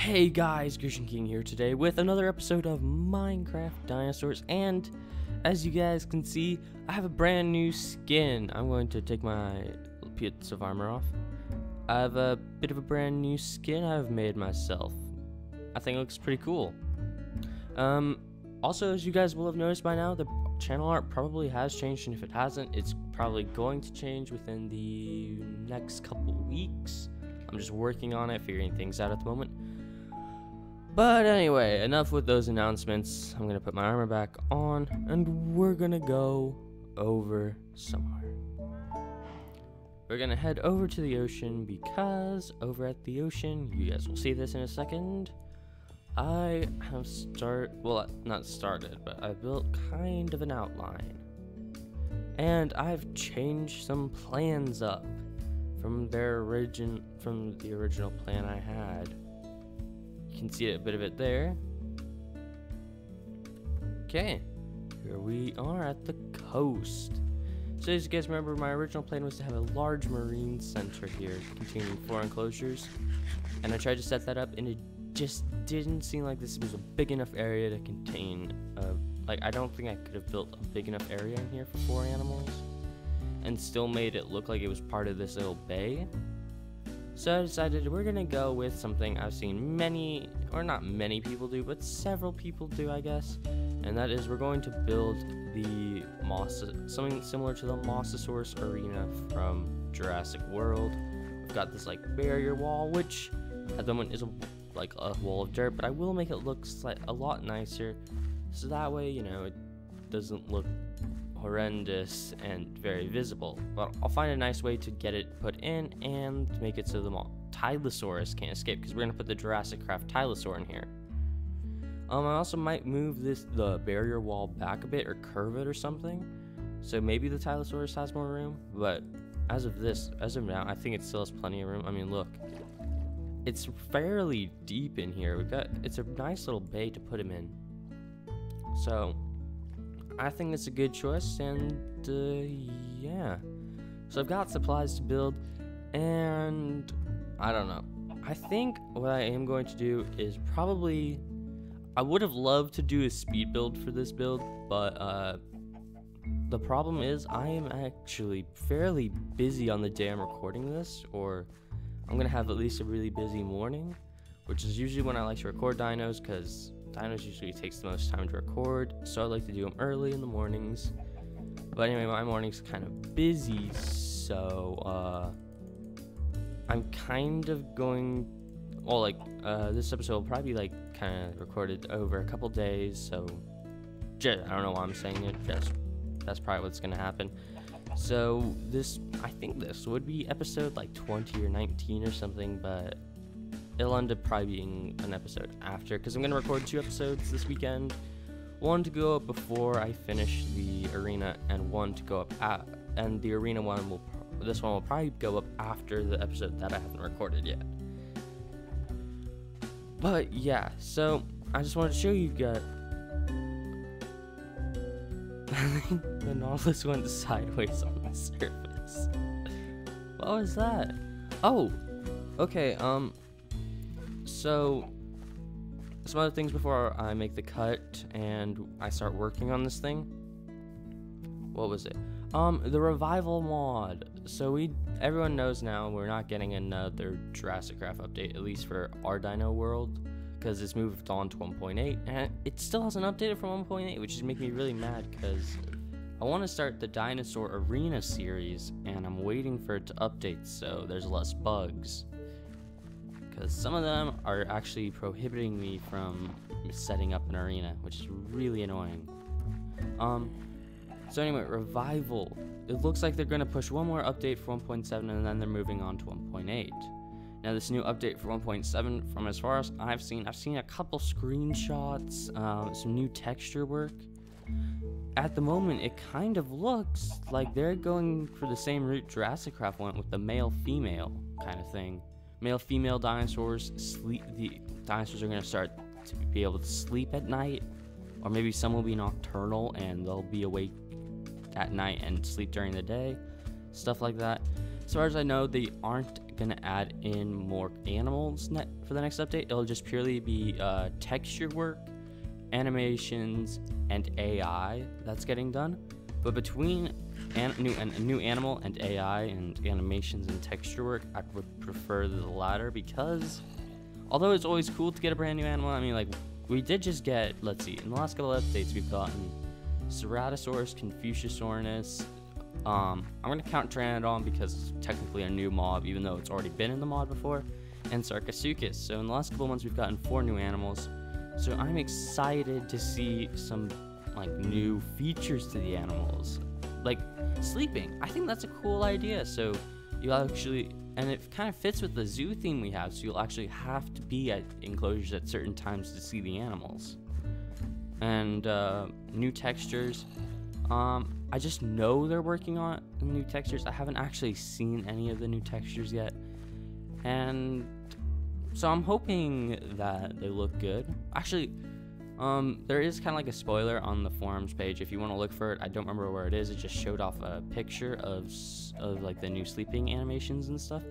Hey guys, Christian King here today with another episode of Minecraft Dinosaurs, and as you guys can see, I have a brand new skin. I'm going to take my bits of armor off. I have a bit of a brand new skin I've made myself. I think it looks pretty cool. Also, as you guys will have noticed by now, the channel art probably has changed, and if it hasn't, it's probably going to change within the next couple weeks. I'm just working on it, figuring things out at the moment. But anyway, enough with those announcements. I'm gonna put my armor back on, and we're gonna go over somewhere. We're gonna head over to the ocean, because over at the ocean, you guys will see this in a second, I have not started, but I built kind of an outline. And I've changed some plans up from the original plan I had. You can see a bit of it there. Okay, here we are at the coast. So as you guys remember, my original plan was to have a large marine center here containing 4 enclosures, and I tried to set that up, and it just didn't seem like this was a big enough area to contain I don't think I could have built a big enough area in here for 4 animals and still made it look like it was part of this little bay. So I decided we're gonna go with something I've seen not many people do, but several people do, I guess. And that is, we're going to build something similar to the Mosasaurus arena from Jurassic World. We've got this barrier wall, which at the moment is a wall of dirt, but I will make it look a lot nicer, so that way, it doesn't look horrendous and very visible. But I'll find a nice way to get it put in and make it so the Tylosaurus can't escape, because we're gonna put the Jurassicraft Tylosaur in here. I also might move the barrier wall back a bit or curve it or something, so maybe the Tylosaurus has more room. But as of now, I think it still has plenty of room. I mean, look, it's fairly deep in here. It's a nice little bay to put him in. So I think it's a good choice, and yeah. So I've got supplies to build, and I don't know. I think what I am going to do is I would have loved to do a speed build for this build, but the problem is I am actually fairly busy on the day I'm recording this, or I'm gonna have at least a really busy morning, which is usually when I like to record dinos, because dinos usually takes the most time to record, so I like to do them early in the mornings. But anyway, my morning's kind of busy, so I'm kind of going, this episode will probably be kind of recorded over a couple days, so I don't know why I'm saying it, that's probably what's gonna happen. So I think this would be episode 20 or 19 or something, but it'll end up probably being an episode after, because I'm going to record 2 episodes this weekend. One to go up before I finish the arena, and one to go up and the arena this one will probably go up after the episode that I haven't recorded yet. But yeah, so I just wanted to show you guys. The Nautilus went sideways on the surface. What was that? Oh, okay, so some other things before I make the cut and I start working on this thing. What was it? The revival mod. So everyone knows now we're not getting another Jurassicraft update, at least for our dino world, because it's moved on to 1.8, and it still hasn't updated from 1.8, which is making me really mad, because I want to start the dinosaur arena series, and I'm waiting for it to update so there's less bugs, because some of them are actually prohibiting me from setting up an arena, which is really annoying. So anyway, revival. It looks like they're going to push one more update for 1.7, and then they're moving on to 1.8. Now this new update for 1.7, from as far as I've seen a couple screenshots, some new texture work. At the moment, it kind of looks like they're going for the same route Jurassicraft went with the male-female kind of thing. Male-female dinosaurs, the dinosaurs are going to start to be able to sleep at night, or maybe some will be nocturnal and they'll be awake at night and sleep during the day, stuff like that. As far as I know, they aren't gonna add in more animals for the next update. It'll just purely be texture work, animations, and AI that's getting done. But between new animal and AI and animations and texture work, I would prefer the latter, because although it's always cool to get a brand new animal, I mean, like, we did just get, let's see, in the last couple of updates we've gotten Ceratosaurus, Confuciusornis. I'm going to count Pteranodon because it's technically a new mob, even though it's already been in the mod before, and Sarcosuchus. So in the last couple of months we've gotten 4 new animals. So I'm excited to see some like new features to the animals, like sleeping. I think that's a cool idea. So you'll actually, and it kind of fits with the zoo theme we have, so you'll actually have to be at enclosures at certain times to see the animals. And new textures. I just know they're working on new textures. I haven't actually seen any of the new textures yet, and so I'm hoping that they look good. Actually, there is kind of like a spoiler on the forums page if you want to look for it. I don't remember where it is. It just showed off a picture of like the new sleeping animations and stuff,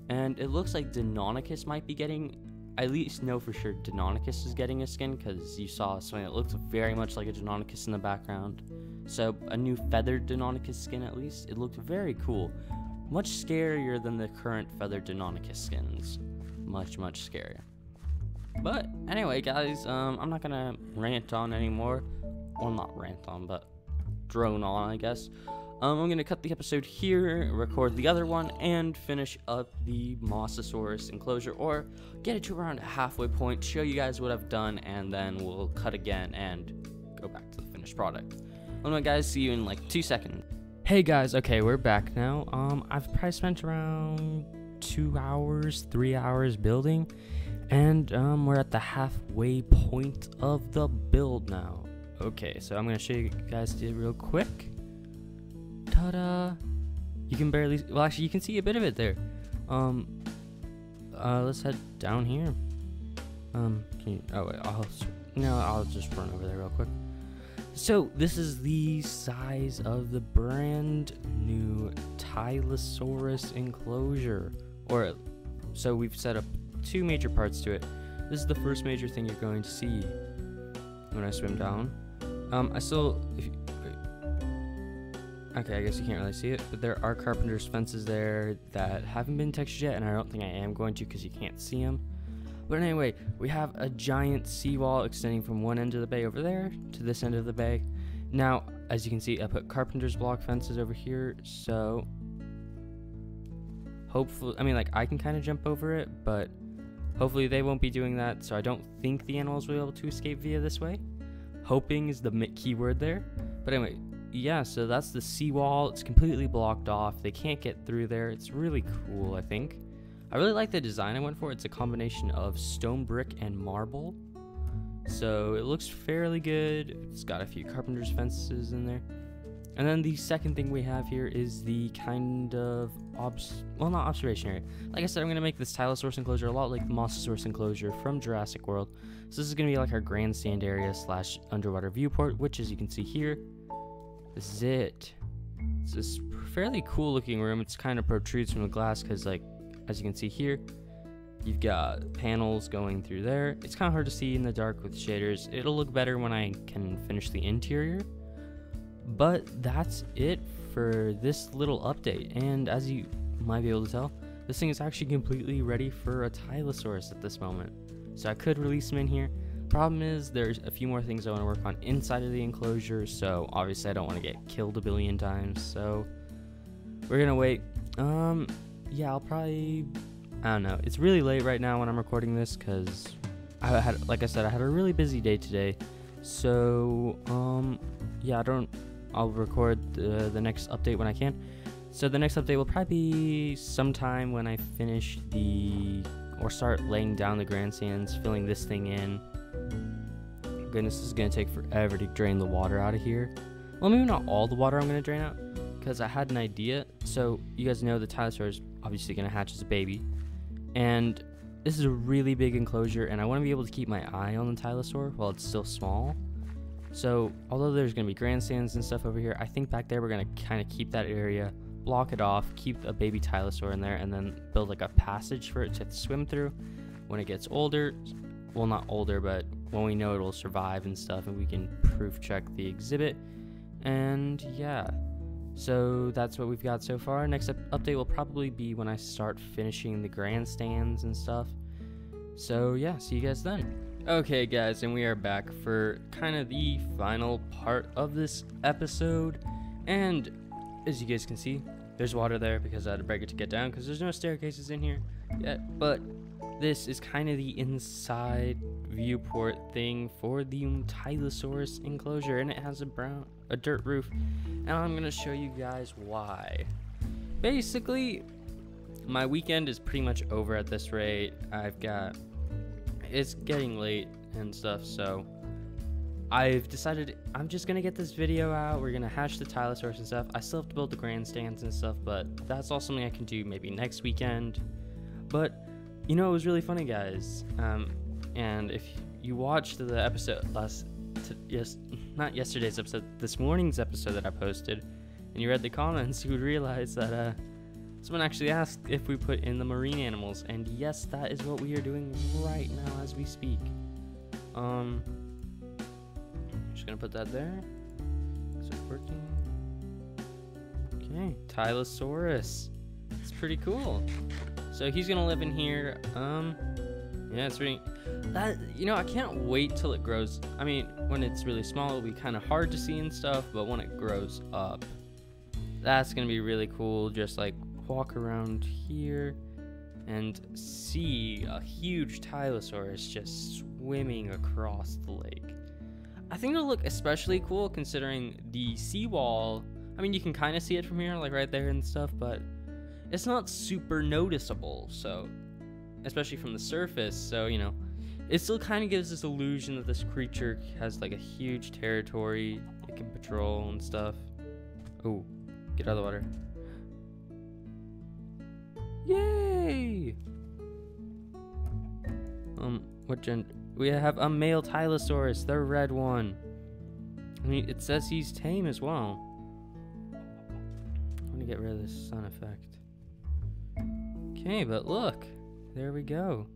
and it looks like Deinonychus might be getting, I at least know for sure Deinonychus is getting a skin, because you saw something that looks very much like a Deinonychus in the background. So a new feathered Deinonychus skin, at least. It looked very cool. Much scarier than the current feathered Deinonychus skins. Much scarier. But anyway, guys, I'm not gonna rant on anymore. Well, not rant on, but drone on, I guess. I'm gonna cut the episode here, record the other one, and finish up the Mosasaurus enclosure, or get it to around a halfway point, show you guys what I've done, and then we'll cut again and go back to the finished product. Anyway, guys, see you in like 2 seconds. Hey guys, okay, we're back now. I've probably spent around 2 hours, 3 hours building, and we're at the halfway point of the build now. Okay, so I'm gonna show you guys it real quick. Ta-da! You can barely, well, actually, you can see a bit of it there. Let's head down here. Can you, oh wait, I'll just run over there real quick. So this is the size of the brand new Tylosaurus enclosure. So we've set up 2 major parts to it. This is the first major thing you're going to see when I swim down. Okay, I guess you can't really see it, but there are carpenter's fences there that haven't been textured yet, and I don't think I am going to because you can't see them. But anyway, we have a giant seawall extending from one end of the bay over there to this end of the bay. Now, as you can see, I put carpenter's block fences over here, so hopefully, I mean, like, I can kind of jump over it, but hopefully they won't be doing that, so I don't think the animals will be able to escape via this way. Hoping is the key word there. But anyway, yeah, so that's the seawall. It's completely blocked off. They can't get through there. It's really cool, I think. I really like the design I went for. It's a combination of stone brick and marble. So it looks fairly good. It's got a few carpenter's fences in there. And then the second thing we have here is the kind of, not observation area. Like I said, I'm going to make this Tylosaurus enclosure a lot like the Mosasaurus enclosure from Jurassic World. So this is going to be like our grandstand area / underwater viewport, which, as you can see here, this is it. It's this fairly cool looking room. It's kind of protrudes from the glass because, like, as you can see here, you've got panels going through there. It's kind of hard to see in the dark with shaders. It'll look better when I can finish the interior. But that's it for this little update. And as you might be able to tell, this thing is actually completely ready for a Tylosaurus at this moment. So I could release him in here. Problem is, there's a few more things I want to work on inside of the enclosure. So obviously I don't want to get killed a billion times. So we're gonna wait. Yeah, I'll probably, I don't know. It's really late right now when I'm recording this because like I said, I had a really busy day today. So, yeah, I'll record the next update when I can. So the next update will probably be sometime when I finish or start laying down the grandstands, filling this thing in. Goodness, this is going to take forever to drain the water out of here. Well, maybe not all the water I'm going to drain out, because I had an idea. So you guys know the Tylosaurus is obviously going to hatch as a baby, and this is a really big enclosure, and I want to be able to keep my eye on the Tylosaur while it's still small. So although there's going to be grandstands and stuff over here, I think back there we're going to kind of keep that area block it off, keep a baby Tylosaur in there, and then build like a passage for it to swim through. When it gets older, well, not older, but when we know it will survive and stuff, and we can proof check the exhibit. And yeah, so that's what we've got so far. Next update will probably be when I start finishing the grandstands and stuff. So yeah, see you guys then. Okay guys, and we are back for kind of the final part of this episode. And as you guys can see, there's water there because I had to break it to get down because there's no staircases in here yet. But this is kind of the inside viewport thing for the Tylosaurus enclosure, and it has a dirt roof, and I'm gonna show you guys why. Basically, my weekend is pretty much over at this rate. It's getting late and stuff, so I've decided I'm just gonna get this video out. We're gonna hatch the Tylosaurus and stuff. I still have to build the grandstands and stuff, but that's all something I can do maybe next weekend. But you know, it was really funny, guys. And if you watched the episode not yesterday's episode, this morning's episode that I posted, and you read the comments, you would realize that someone actually asked if we put in the marine animals, and yes, that is what we are doing right now as we speak. I'm just gonna put that there. Is it working? Okay, Tylosaurus. It's pretty cool. So he's gonna live in here. Yeah, it's really you know, I can't wait till it grows. I mean, when it's really small, it'll be kind of hard to see and stuff, but when it grows up, that's gonna be really cool. Just like walk around here and see a huge Tylosaurus just swimming across the lake. I think it'll look especially cool considering the seawall. I mean, you can kind of see it from here, like right there and stuff, but it's not super noticeable, so especially from the surface. So, you know, it still kind of gives this illusion that this creature has like a huge territory it can patrol and stuff. Oh, get out of the water. Yay! What gender? We have a male Tylosaurus, the red one. I mean, it says he's tame as well. I'm gonna get rid of this sun effect. Okay, but look, there we go.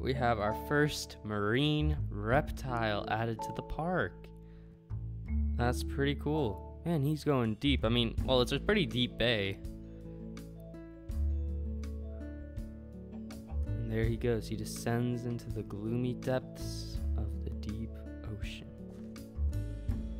We have our first marine reptile added to the park. That's pretty cool. Man, he's going deep. I mean, well, it's a pretty deep bay. And there he goes. He descends into the gloomy depths of the deep ocean.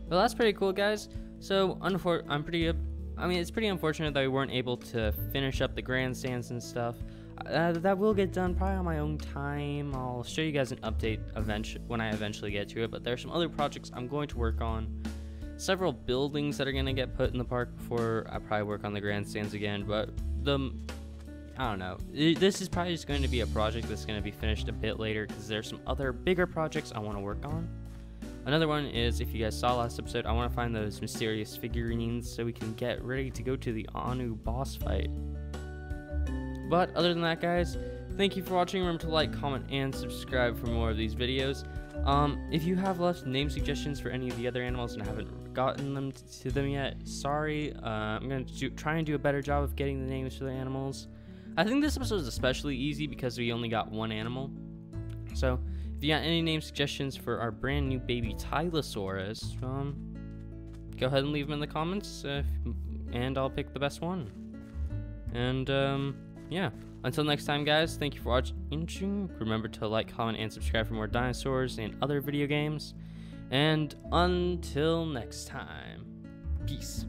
Well, that's pretty cool, guys. So, it's pretty unfortunate that we weren't able to finish up the grandstands and stuff. That will get done probably on my own time. I'll show you guys an update when I eventually get to it, but there are some other projects I'm going to work on. Several buildings that are going to get put in the park before I probably work on the grandstands again, but I don't know. This is probably just going to be a project that's going to be finished a bit later because there's some other bigger projects I want to work on. Another one is, if you guys saw last episode, I want to find those mysterious figurines so we can get ready to go to the Anu boss fight. But other than that, guys, thank you for watching. Remember to like, comment, and subscribe for more of these videos. If you have left name suggestions for any of the other animals and I haven't gotten them to them yet, sorry. I'm going to try and do a better job of getting the names for the animals. I think this episode is especially easy because we only got one animal. So if you got any name suggestions for our brand new baby Tylosaurus, go ahead and leave them in the comments, and I'll pick the best one. And yeah, until next time, guys, thank you for watching. Remember to like, comment, and subscribe for more dinosaurs and other video games. And until next time, peace.